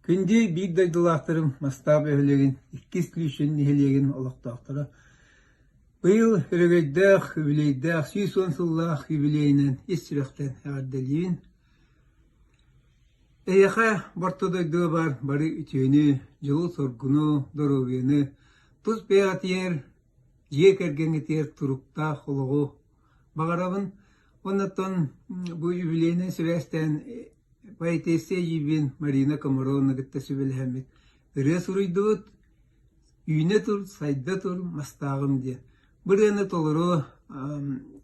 Күнде bir daydılahtırım mastab öhlegin, ikkis külüşün nihelegin olaqtaqtara. Bıyıl hürögeydaq, hübileydaq, 110 sıllah hübileyinen istiraqten ağırdeliyin. Eyaqa bortodaydığı bari ütüyünü, жылу sorgunu, doroviyini, tuz beyat yer, jiyek ergen etiyer turukta xoloğu. Bağarabın, ondan bu hübileyinen süresten Baytese yibin Marina Camarona gitti sübelhemet. Resuruyduğut, yüne tur, sayda tur, mastağım diye. Buraya toluru,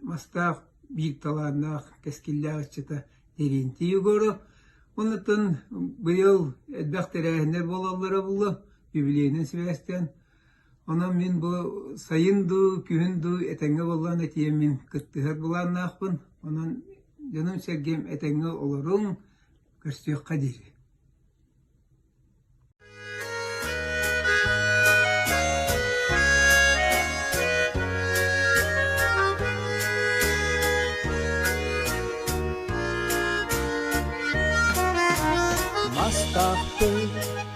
mastağ büyük talarına, keskiller çıta derinti yugoru. Ondan bu yıl edbaq terahiner bolallara bulu, yübileyinin süresten. Ona min bu sayındu, kühündü, etenge bolan etiyemin kıttıhar bulan naqbın. Onun canım sergem etenge olurum. Kırstıyor kaderi. Mastaktı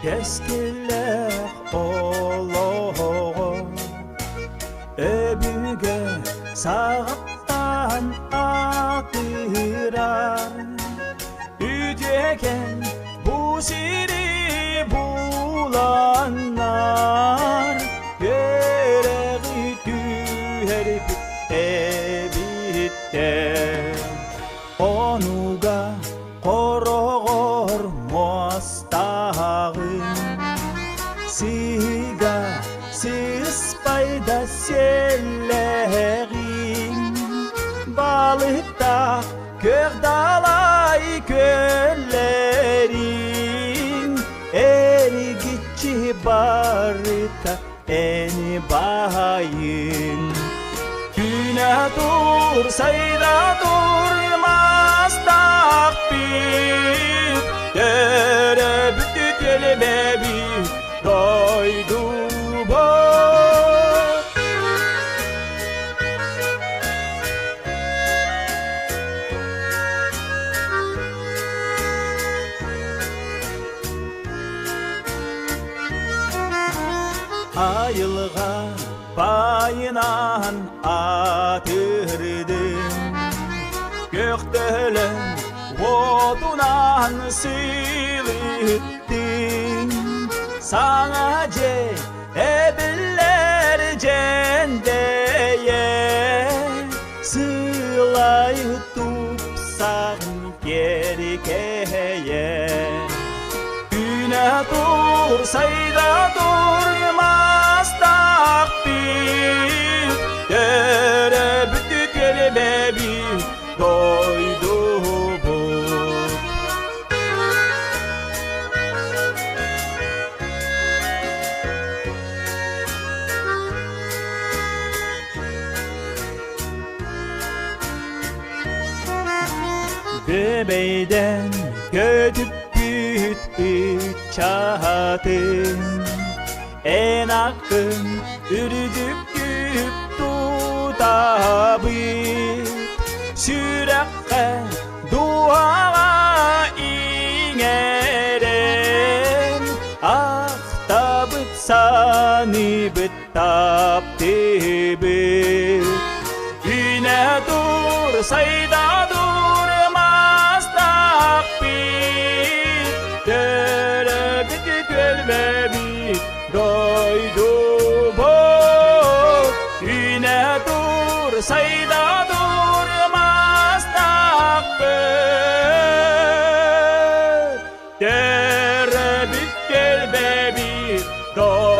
keskiler oloğu öbüge sağıttan akırar Üteken bu siri bulanlar Göreği tüher ebitte Onuga korogor mostağın Siga sispayda selleğin Balıkta kör dalay köllerin Ergitçi barıta eni bahayın Güne dur sayda durmaz takbir Dere bütü kelbebi doydu bu Ayılğa bayınan atırdım Gökdelen odunan silittim Sana ebiller cendeye Sılay tupsam gerikeye Güne dur sayda durmaz takbir Dere bütü kelbebi doydu bu Göbeyden gödüp büyüt çatın En akın ürdük güp tutabı Sürekte duağa ineren Ahtabıt sani bitap tibir Güne dur sayda durmaz takbir Dere bütü gölbebi doydu bu Güne dur sayda durmaz takbir Dere bütü gölbebi doydu